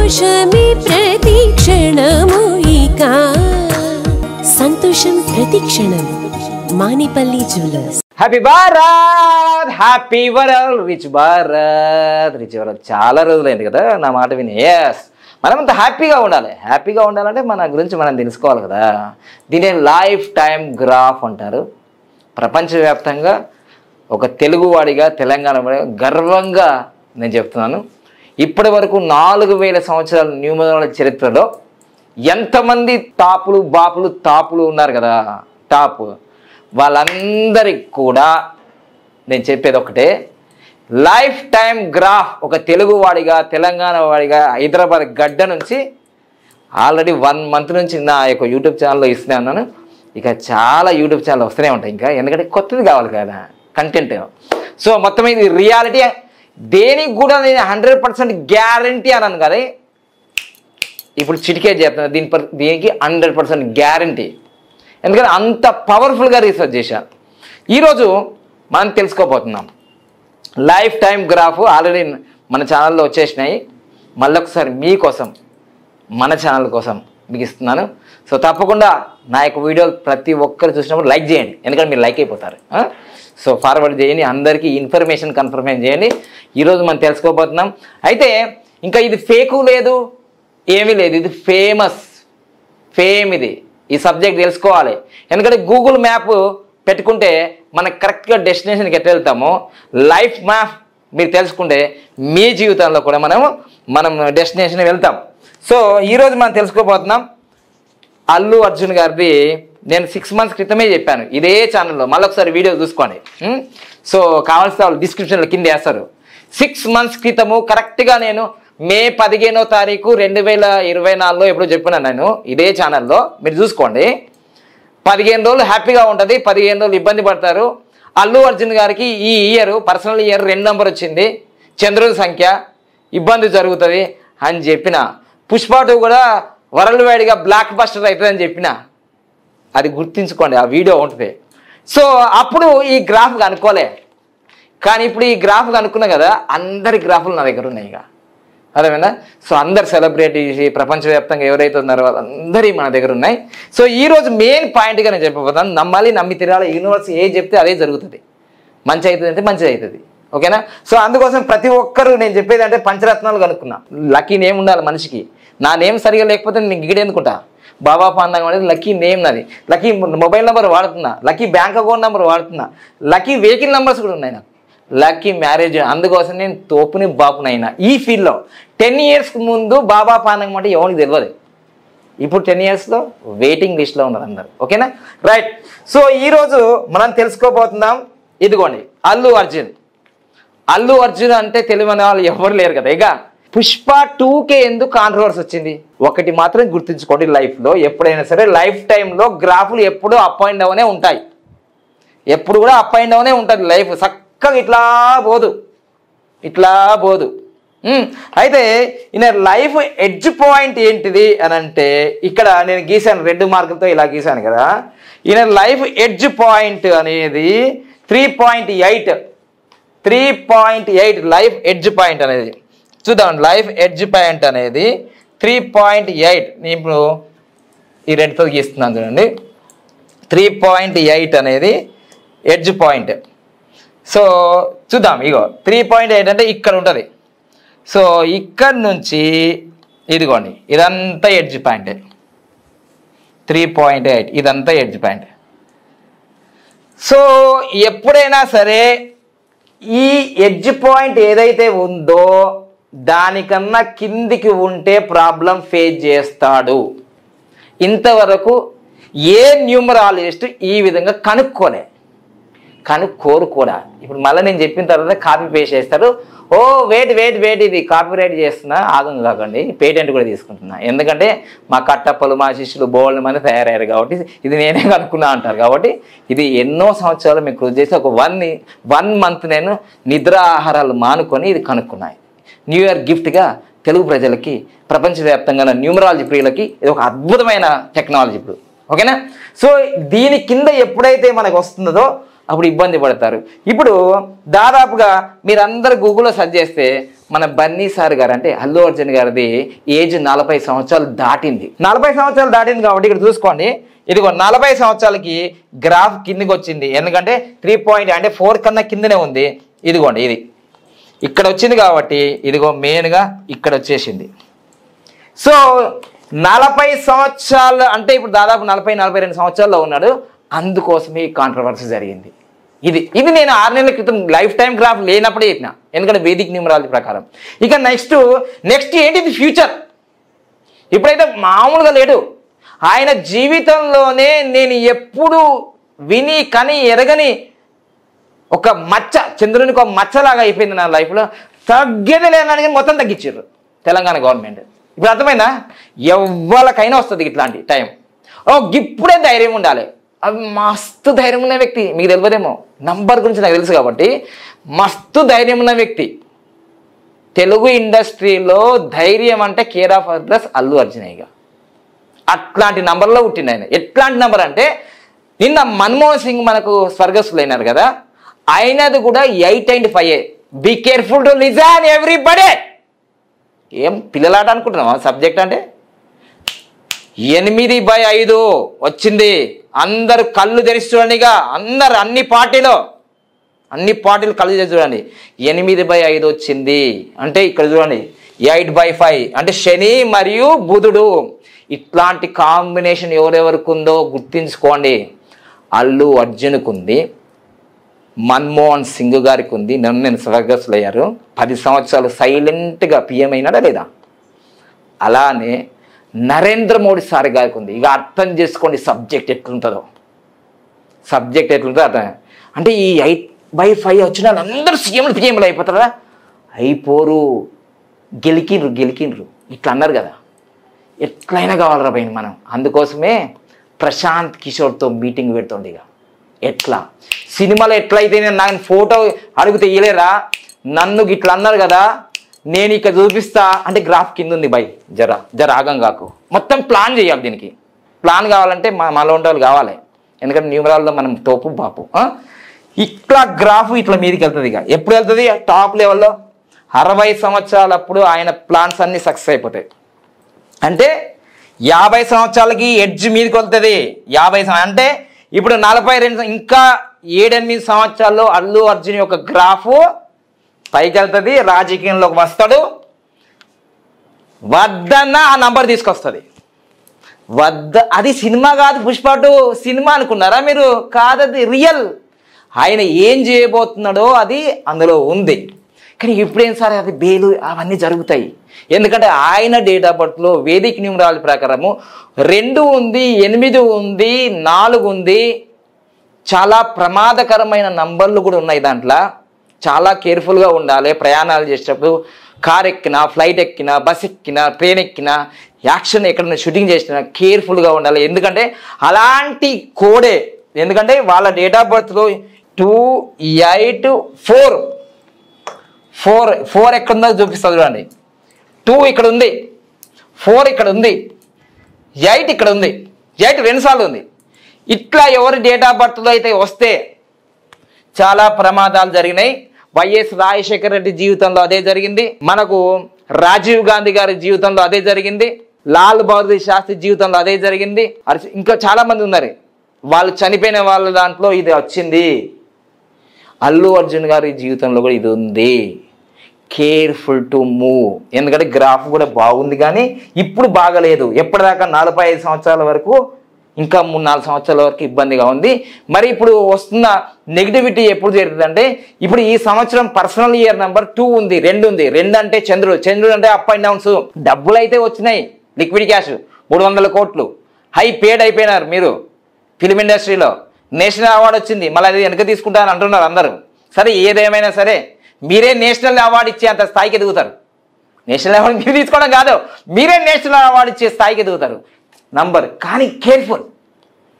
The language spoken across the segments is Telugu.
సంతోషమే ప్రతి క్షణము ఇక సంతోషం ప్రతి క్షణం Manipalli jewellers. Happy Bharat, happy world, rich Bharat, rich world. చాలా రోజులైంది కదా నా మాట విని. ఎస్, మనమంతా హ్యాపీగా ఉండాలి. హ్యాపీగా ఉండాలంటే మన గురించి మనం తెలుసుకోవాలి కదా. దీని లైఫ్ టైం గ్రాఫ్ అంటారు. ప్రపంచవ్యాప్తంగా ఒక తెలుగువాడిగా, తెలంగాణ గర్వంగా నేను చెప్తున్నాను. ఇప్పటి వరకు 4000 సంవత్సరాల న్యూమరాలజీ చరిత్రలో ఎంతమంది టాపులు ఉన్నారు కదా, టాప్ వాళ్ళందరికి కూడా నేను చెప్పేది ఒకటే, లైఫ్ టైం గ్రాఫ్ ఒక తెలుగువాడిగా, తెలంగాణ వాడిగా, హైదరాబాద్ గడ్డ నుంచి ఆల్రెడీ 1 మంత్ నుంచి నా యొక్క యూట్యూబ్ ఛానల్లో ఇస్తూనే ఉన్నాను. ఇక చాలా యూట్యూబ్ ఛానల్ వస్తూనే ఉంటాయి ఇంకా, ఎందుకంటే కొత్తది కావాలి కదా కంటెంట్. సో మొత్తం ఇది రియాలిటీ. దేనికి కూడా నేను 100% గ్యారంటీ అన్నాను కదా, ఇప్పుడు చిటికేట్ చేస్తున్నాను. దీనికి 100% గ్యారంటీ, ఎందుకంటే అంత పవర్ఫుల్గా రీసెర్చ్ చేశాను. ఈరోజు మనం తెలుసుకోబోతున్నాం లైఫ్ టైం గ్రాఫ్. ఆల్రెడీ మన ఛానల్లో వచ్చేసినాయి. మళ్ళొకసారి మీకోసం, మన ఛానల్ కోసం మీకు ఇస్తున్నాను. సో తప్పకుండా నా యొక్క వీడియోలు ప్రతి ఒక్కరు చూసినప్పుడు లైక్ చేయండి, ఎందుకంటే మీరు లైక్ అయిపోతారు. సో ఫార్వర్డ్ చేయండి, అందరికీ ఇన్ఫర్మేషన్ కన్ఫర్మేషన్ చేయండి. ఈరోజు మనం తెలుసుకోబోతున్నాం. అయితే ఇంకా ఇది ఫేకు లేదు, ఏమీ లేదు, ఇది ఫేమ్. ఇది ఈ సబ్జెక్ట్ తెలుసుకోవాలి. ఎందుకంటే గూగుల్ మ్యాప్ పెట్టుకుంటే మనకు కరెక్ట్గా డెస్టినేషన్కి ఎట్లా వెళ్తామో, లైఫ్ మ్యాప్ మీరు తెలుసుకుంటే మీ జీవితంలో కూడా మనం డెస్టినేషన్ వెళ్తాం. సో ఈరోజు మనం తెలుసుకోబోతున్నాం అల్లు అర్జున్ గారిది. నేను 6 months క్రితమే చెప్పాను ఇదే ఛానల్లో, మళ్ళొకసారి వీడియో చూసుకోండి. సో కావాల్సిన వాళ్ళు డిస్క్రిప్షన్లో కింద వేస్తారు. 6 months క్రితము కరెక్ట్గా నేను మే 15వ తారీఖు 2024లో ఎప్పుడో చెప్పినా నేను ఇదే ఛానల్లో, మీరు చూసుకోండి. 15 రోజులు హ్యాపీగా ఉంటుంది, 15 రోజులు ఇబ్బంది పడతారు. అల్లు అర్జున్ గారికి ఈ ఇయర్ పర్సనల్ ఇయర్ 2 నెంబర్ వచ్చింది, చంద్రుడి సంఖ్య, ఇబ్బంది జరుగుతుంది అని చెప్పిన. పుష్ప 2 కూడా వరల్డ్ వైడ్గా బ్లాక్ బస్టర్ అవుతుందని చెప్పిన. అది గుర్తించుకోండి, ఆ వీడియో ఉంటుంది. సో అప్పుడు ఈ గ్రాఫ్ కనుక్కోలే, కానీ ఇప్పుడు ఈ గ్రాఫ్ కనుక్కున్నా కదా, అందరి గ్రాఫులు నా దగ్గర ఉన్నాయి. ఇక అదేమైనా. సో అందరు సెలబ్రిటీస్ ప్రపంచవ్యాప్తంగా ఎవరైతే ఉన్నారో వాళ్ళందరి మన దగ్గర ఉన్నాయి. సో ఈరోజు మెయిన్ పాయింట్గా నేను చెప్పబోతాను, నమ్మాలి, నమ్మి తిరగాలి. యూనివర్స్ ఏది చెప్తే అదే జరుగుతుంది. మంచి అవుతుంది అంటే మంచిది అవుతుంది, ఓకేనా. సో అందుకోసం ప్రతి ఒక్కరు నేను చెప్పేది అంటే పంచరత్నాలు కనుక్కున్నా. లక్కీ నేమ్ ఉండాలి మనిషికి. నా నేమ్ సరిగా లేకపోతే నేను గిడేందుకుంటా. బాబా పాండంగం అనేది లక్కీ నేమ్ నాది. లక్కీ మొబైల్ నెంబర్ వాడుతున్నా, లక్కీ బ్యాంక్ అకౌంట్ నెంబర్ వాడుతున్నా, లక్కీ వెహికల్ నెంబర్స్ కూడా ఉన్నాయి నాకు, లక్కీ మ్యారేజ్. అందుకోసం నేను తోపుని బాపునైనా ఈ ఫీల్డ్లో. 10 years ముందు బాబా పాండంగం అంటే ఎవరికి తెలియదు. ఇప్పుడు 10 yearsలో వెయిటింగ్ లిస్ట్లో ఉన్నారు అందరు, ఓకేనా. రైట్. సో ఈరోజు మనం తెలుసుకోబోతున్నాం, ఇదిగోండి అల్లు అర్జున్ అంటే తెలియని వాళ్ళు ఎవరు లేరు కదా. ఇక పుష్ప 2కే ఎందుకు కాంట్రవర్సీ వచ్చింది? ఒకటి మాత్రం గుర్తుంచుకోండి, లైఫ్లో ఎప్పుడైనా సరే లైఫ్ టైంలో గ్రాఫ్లు ఎప్పుడూ అప్ అండ్ డౌనే ఉంటాయి. ఎప్పుడు కూడా అప్ అండ్ డౌనే ఉంటుంది లైఫ్. చక్కగా ఇట్లా పోదు. అయితే ఈయన లైఫ్ ఎడ్జ్ పాయింట్ ఏంటిది అని అంటే, ఇక్కడ నేను గీసాను 2 మార్కులతో ఇలా గీసాను కదా. ఈయన లైఫ్ ఎడ్జ్ పాయింట్ అనేది 3.8 లైఫ్ ఎడ్జ్ పాయింట్ అనేది చూద్దాం. లైఫ్ ఎడ్జ్ పాయింట్ అనేది 3.8. ఇప్పుడు ఈ 2తో గీస్తున్నాను చూడండి. 3.8 అనేది ఎడ్జ్ పాయింట్. సో చూద్దాం. ఇగో 3.8 అంటే ఇక్కడ ఉంటుంది. సో ఇక్కడ నుంచి ఇదిగోండి, ఇదంతా ఎడ్జ్ పాయింట్. 3.8 ఇదంతా ఎడ్జ్ పాయింట్. సో ఎప్పుడైనా సరే ఈ ఎడ్జ్ పాయింట్ ఏదైతే ఉందో దానికన్నా కిందికి ఉంటే ప్రాబ్లం ఫేస్ చేస్తాడు. ఇంతవరకు ఏ న్యూమరాలజిస్ట్ ఈ విధంగా కనుక్కోరు కూడా. ఇప్పుడు మళ్ళీ నేను చెప్పిన తర్వాత కాపీ పేస్ట్ చేస్తారు. ఓ వెయిట్ ఇది కాపీ రైట్ చేస్తున్నా, ఆగం కాకండి, పేటెంట్ కూడా తీసుకుంటున్నా. ఎందుకంటే మా కట్టప్పలు, మా శిష్యులు బోల్డ్ మంది తయారయ్యారు కాబట్టి ఇది నేనే కనుక్కున్నా అంటారు. కాబట్టి ఇది ఎన్నో సంవత్సరాలు మీకు కృషి చేసి ఒక 1 month నేను నిద్ర ఆహారాలు మానుకొని ఇది కనుక్కున్నాయి. న్యూ ఇయర్ గిఫ్ట్గా తెలుగు ప్రజలకి, ప్రపంచవ్యాప్తంగా న్యూమరాలజీ ప్రియులకి ఇది ఒక అద్భుతమైన టెక్నాలజీ ఇప్పుడు, ఓకేనా. సో దీని కింద ఎప్పుడైతే మనకు వస్తుందో అప్పుడు ఇబ్బంది పడతారు. ఇప్పుడు దాదాపుగా మీరందరూ గూగుల్లో సెర్చ్ చేస్తే మన బన్నీ సార్ గారు అంటే అల్లు అర్జున్ గారిది ఏజ్ 40 సంవత్సరాలు దాటింది. 40 సంవత్సరాలు దాటింది కాబట్టి ఇక్కడ చూసుకోండి, ఇదిగో 40 సంవత్సరాలకి గ్రాఫ్ కిందికి వచ్చింది. ఎందుకంటే 4 కన్నా కిందనే ఉంది. ఇదిగోండి ఇది ఇక్కడ వచ్చింది కాబట్టి ఇదిగో మెయిన్గా ఇక్కడ వచ్చేసింది. సో 40 సంవత్సరాలు అంటే ఇప్పుడు దాదాపు 40-42 సంవత్సరాల్లో ఉన్నాడు. అందుకోసమే ఈ కాంట్రవర్సీ జరిగింది. ఇది నేను 6 నెలల క్రితం లైఫ్ టైం గ్రాఫ్ లేనప్పుడే చెప్పిన, ఎందుకంటే వేదిక న్యూమరాలజీ ప్రకారం. ఇక నెక్స్ట్ ఏంటిది ఫ్యూచర్. ఇప్పుడైతే మామూలుగా లేడు. ఆయన జీవితంలోనే నేను ఎప్పుడు విని కని ఎరగని ఒక మచ్చ, చంద్రునికి ఒక మచ్చలాగా అయిపోయింది నా లైఫ్లో. తగ్గేది లేదని మొత్తం తగ్గించారు తెలంగాణ గవర్నమెంట్. ఇప్పుడు అర్థమైందా? ఎవరికైనా వస్తుంది ఇట్లాంటి టైం. ఇప్పుడే ధైర్యం ఉండాలి. అవి మస్తు ధైర్యం ఉన్న వ్యక్తి, మీకు తెలియదేమో, నంబర్ గురించి నాకు తెలుసు కాబట్టి, మస్తు ధైర్యం ఉన్న వ్యక్తి. తెలుగు ఇండస్ట్రీలో ధైర్యం అంటే care of address Allu Arjunaiah. అట్లాంటి నంబర్లో పుట్టింది ఆయన. ఎట్లాంటి నంబర్ అంటే నిన్న మన్మోహన్ సింగ్ మనకు స్వర్గస్థులు అయినారు కదా, అయినది కూడా 8 and 5. Be careful to listen everybody. ఏం పిల్లలాట అనుకుంటున్నావా సబ్జెక్ట్ అంటే? 8/5 వచ్చింది. అందరు కళ్ళు తెరిచి చూడండిగా, అందరు అన్ని పార్టీలు కళ్ళు తెరిచి చూడండి. 8/5 వచ్చింది అంటే ఇక్కడ చూడండి 8/5 అంటే శని మరియు బుధుడు. ఇట్లాంటి కాంబినేషన్ ఎవరెవరికి ఉందో గుర్తించుకోండి. అల్లు అర్జున్కు ఉంది, మన్మోహన్ సింగ్ గారికి ఉంది. నేను స్వర్గస్థులు అయ్యారు. 10 సంవత్సరాలు సైలెంట్గా పిఎం అయినాడా లేదా? అలానే నరేంద్ర మోడీ సార్ గారికి ఉంది. ఇక అర్థం చేసుకోండి సబ్జెక్ట్ ఎట్లుంటుందో అర్థం. అంటే ఈ 8/5 వచ్చిన అందరూ పిఎంలు అయిపోతారా? అయిపోరు. గెలికిండ్రు ఇట్లా అన్నారు కదా. ఎట్లయినా కావాలరా పైన మనం. అందుకోసమే ప్రశాంత్ కిషోర్తో మీటింగ్ పెడుతుంది. ఇక ఎట్లా సినిమాలో ఎట్లయితే నాకు ఫోటో అడిగితే ఇయలేరా, నన్ను ఇట్లా అన్నారు కదా, నేను ఇక్కడ చూపిస్తా అంటే గ్రాఫ్ కింద ఉంది బై. జర ఆగం కాకు. మొత్తం ప్లాన్ చేయాలి. దీనికి ప్లాన్ కావాలంటే మాలో ఉండే వాళ్ళు కావాలి. ఎందుకంటే న్యూమరాల్లో మనం తోపు బాపు. ఇట్లా గ్రాఫ్ ఇట్లా మీదకి వెళ్తుంది. ఇక ఎప్పుడు వెళ్తుంది? టాప్ లెవెల్లో 60 సంవత్సరాలప్పుడు ఆయన ప్లాన్స్ అన్నీ సక్సెస్ అయిపోతాయి. అంటే 50 సంవత్సరాలకి ఎడ్జ్ మీదకి వెళ్తుంది. 50 అంటే ఇప్పుడు 42, ఇంకా 7-8 సంవత్సరాల్లో అల్లు అర్జున్ యొక్క గ్రాఫ్ పైకి వెళ్తుంది. రాజకీయంలోకి వస్తాడు. వద్దన్న ఆ నంబర్ తీసుకొస్తుంది. అది సినిమా కాదు. పుష్ప 2 సినిమా అనుకున్నారా మీరు? కాదది రియల్. ఆయన ఏం చేయబోతున్నాడో అది అందులో ఉంది. కానీ ఇప్పుడేం సార్ అది బేలు అవన్నీ జరుగుతాయి. ఎందుకంటే ఆయన డేట్ ఆఫ్ బర్త్లో వేదిక న్యూమరాలజీ ప్రకారము 2 ఉంది, 8 ఉంది, 4 ఉంది. చాలా ప్రమాదకరమైన నంబర్లు కూడా ఉన్నాయి దాంట్లో. చాలా కేర్ఫుల్గా ఉండాలి ప్రయాణాలు చేసేటప్పుడు. కార్ ఎక్కినా, ఫ్లైట్ ఎక్కినా, బస్ ఎక్కినా, ట్రైన్ ఎక్కినా, యాక్షన్ ఎక్కడైనా షూటింగ్ చేసినా కేర్ఫుల్గా ఉండాలి. ఎందుకంటే అలాంటి కోడే. ఎందుకంటే వాళ్ళ డేట్ ఆఫ్ బర్త్లో 2, 8, 4 ఎక్కడుందో చూపిస్తుంది చూడండి. 2 ఇక్కడ ఉంది, 4 ఇక్కడ ఉంది, 8 ఇక్కడ ఉంది. 8 2 సార్లు ఉంది. ఇట్లా ఎవరి డేట్ ఆఫ్ బర్త్లో అయితే వస్తే చాలా ప్రమాదాలు జరిగినాయి. వైఎస్ రాజశేఖర రెడ్డి జీవితంలో అదే జరిగింది. మనకు రాజీవ్ గాంధీ గారి జీవితంలో అదే జరిగింది. లాల్ బహదూర్ శాస్త్రి జీవితంలో అదే జరిగింది. ఇంకా చాలా మంది ఉన్నారు. వాళ్ళు చనిపోయిన వాళ్ళ దాంట్లో ఇది వచ్చింది. అల్లు అర్జున్ గారి జీవితంలో కూడా ఇది ఉంది. Careful to move. ఎందుకంటే గ్రాఫ్ కూడా బాగుంది కానీ ఇప్పుడు బాగలేదు. ఎప్పటిదాకా 45 సంవత్సరాల వరకు, ఇంకా 3-4 సంవత్సరాల వరకు ఇబ్బందిగా ఉంది. మరి ఇప్పుడు వస్తున్న నెగిటివిటీ ఎప్పుడు జరుగుతుందంటే, ఇప్పుడు ఈ సంవత్సరం పర్సనల్ ఇయర్ నెంబర్ 2 ఉంది, 2 ఉంది. 2 అంటే చంద్రుడు అంటే అప్ అండ్ డౌన్స్. డబ్బులు అయితే వచ్చినాయి, లిక్విడ్ క్యాష్ 300 కోట్లు. హై పేడ్ అయిపోయినారు మీరు ఫిలిం ఇండస్ట్రీలో. నేషనల్ అవార్డు వచ్చింది, మళ్ళీ అది వెనక తీసుకుంటారని అంటున్నారు అందరూ. సరే ఏదేమైనా సరే మీరే నేషనల్ అవార్డు ఇచ్చే అంత స్థాయికి ఎదుగుతారు. నేషనల్ అవార్డు మీరు తీసుకోవడం కాదు, మీరే నేషనల్ అవార్డు ఇచ్చే స్థాయికి ఎదుగుతారు నంబర్. కానీ కేర్ఫుల్.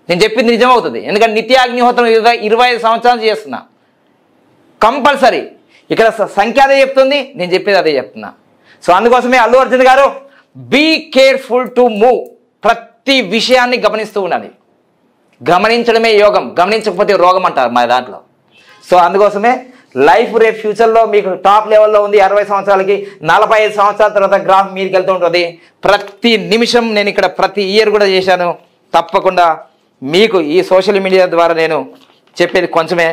నేను చెప్పింది నిజమవుతుంది. ఎందుకంటే నిత్యాగ్నిహోత్రం 25 సంవత్సరాలు చేస్తున్నా కంపల్సరీ. ఇక్కడ సంఖ్య అదే చెప్తుంది, నేను చెప్పేది అదే చెప్తున్నా. సో అందుకోసమే అల్లు అర్జున్ గారు బీ కేర్ఫుల్ టు మూవ్. ప్రతి విషయాన్ని గమనిస్తూ ఉండాలి. గమనించడమే యోగం, గమనించకపోతే రోగం అంటారు మా దాంట్లో. సో అందుకోసమే లైఫ్ రేపు ఫ్యూచర్లో మీకు టాప్ లెవెల్లో ఉంది. 60 సంవత్సరాలకి 45 సంవత్సరాల తర్వాత గ్రాఫ్ మీదకి వెళ్తూ ఉంటుంది. ప్రతి నిమిషం నేను ఇక్కడ ప్రతి ఇయర్ కూడా చేశాను. తప్పకుండా మీకు ఈ సోషల్ మీడియా ద్వారా నేను చెప్పేది కొంచెమే,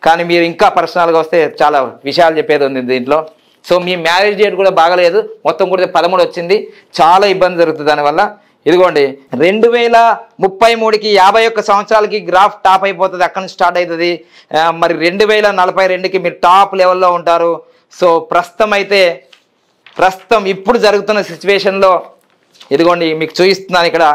కానీ మీరు ఇంకా పర్సనల్గా వస్తే చాలా విషయాలు చెప్పేది ఉంది దీంట్లో. సో మీ మ్యారేజ్ డేట్ కూడా బాగలేదు, మొత్తం కూడా 13 వచ్చింది, చాలా ఇబ్బంది జరుగుతుంది దానివల్ల. ఇదిగోండి 2033కి 51 సంవత్సరాలకి గ్రాఫ్ టాప్ అయిపోతుంది, అక్కడి నుంచి స్టార్ట్ అవుతుంది. మరి 2042కి మీరు టాప్ లెవెల్లో ఉంటారు. సో ప్రస్తుతం ఇప్పుడు జరుగుతున్న సిచ్యువేషన్లో ఇదిగోండి మీకు చూపిస్తున్నాను ఇక్కడ.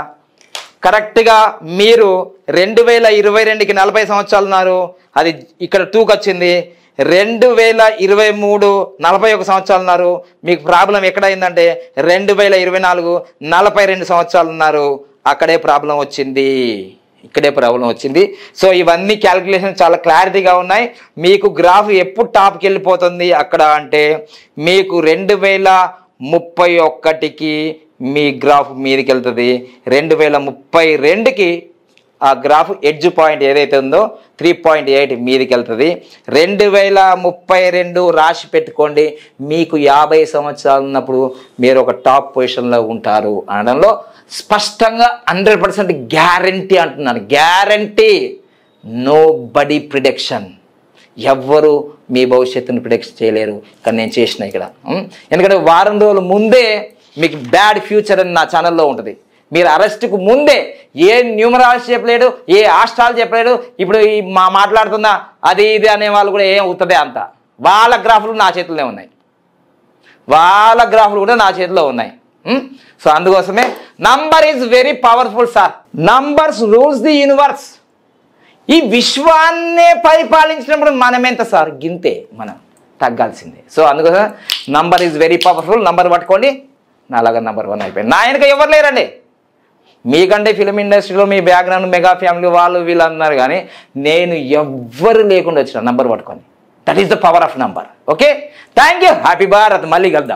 కరెక్ట్గా మీరు 2022కి 40 సంవత్సరాలు ఉన్నారు, అది ఇక్కడ 2కి వచ్చింది. 2023 41 సంవత్సరాలు ఉన్నారు, మీకు ప్రాబ్లం ఎక్కడైందంటే 2024 42 సంవత్సరాలు ఉన్నారు, అక్కడే ప్రాబ్లం వచ్చింది, ఇక్కడే ప్రాబ్లం వచ్చింది. సో ఇవన్నీ క్యాలిక్యులేషన్ చాలా క్లారిటీగా ఉన్నాయి. మీకు గ్రాఫ్ ఎప్పుడు టాప్కి వెళ్ళిపోతుంది అక్కడ అంటే మీకు 2031కి మీ గ్రాఫ్ మీదకి వెళ్తుంది. 2032కి ఆ గ్రాఫ్ ఎడ్జ్ పాయింట్ ఏదైతే ఉందో 3.8 మీదకి వెళ్తుంది. 2032 రాసి పెట్టుకోండి. మీకు 50 సంవత్సరాలు ఉన్నప్పుడు మీరు ఒక టాప్ పొజిషన్లో ఉంటారు అనడంలో స్పష్టంగా 100% గ్యారంటీ అంటున్నాను. Guarantee, nobody prediction. ఎవ్వరు మీ భవిష్యత్తును ప్రిడిక్ట్ చేయలేరు, కానీ నేను చేసిన ఇక్కడ. ఎందుకంటే వారం రోజుల ముందే మీకు బ్యాడ్ ఫ్యూచర్ అని నా ఛానల్లో ఉంటుంది. మీరు అరెస్ట్కు ముందే ఏ న్యూమరాలజీ చెప్పలేడు, ఏ ఆస్ట్రాలజీ చెప్పలేడు. ఇప్పుడు ఈ మాట్లాడుతున్న అది ఇది అనే వాళ్ళు కూడా ఏం అవుతుందే అంత. వాళ్ళ గ్రాఫ్లు నా చేతిలోనే ఉన్నాయి, వాళ్ళ గ్రాఫ్లు కూడా నా చేతిలో ఉన్నాయి. సో అందుకోసమే number is very powerful sir. Numbers rules the universe. ఈ విశ్వాన్నే పరిపాలించినప్పుడు మనం ఎంత సార్, గింతే, మనం తగ్గాల్సిందే. సో అందుకోసం number is very powerful. Number పట్టుకోండి, నాలాగా నంబర్ 1 అయిపోయింది. నా వెనక ఎవరు లేరండి. మీకంటే ఫిలిం ఇండస్ట్రీలో మీ బ్యాక్గ్రౌండ్ మెగా ఫ్యామిలీ వాళ్ళు వీళ్ళు అన్నారు, కానీ నేను ఎవ్వరు లేకుండా వచ్చిన నంబర్ పట్టుకొని. That is the power of number. Okay, thank you. Happy Bharat. మళ్ళీ కలుద్దాం.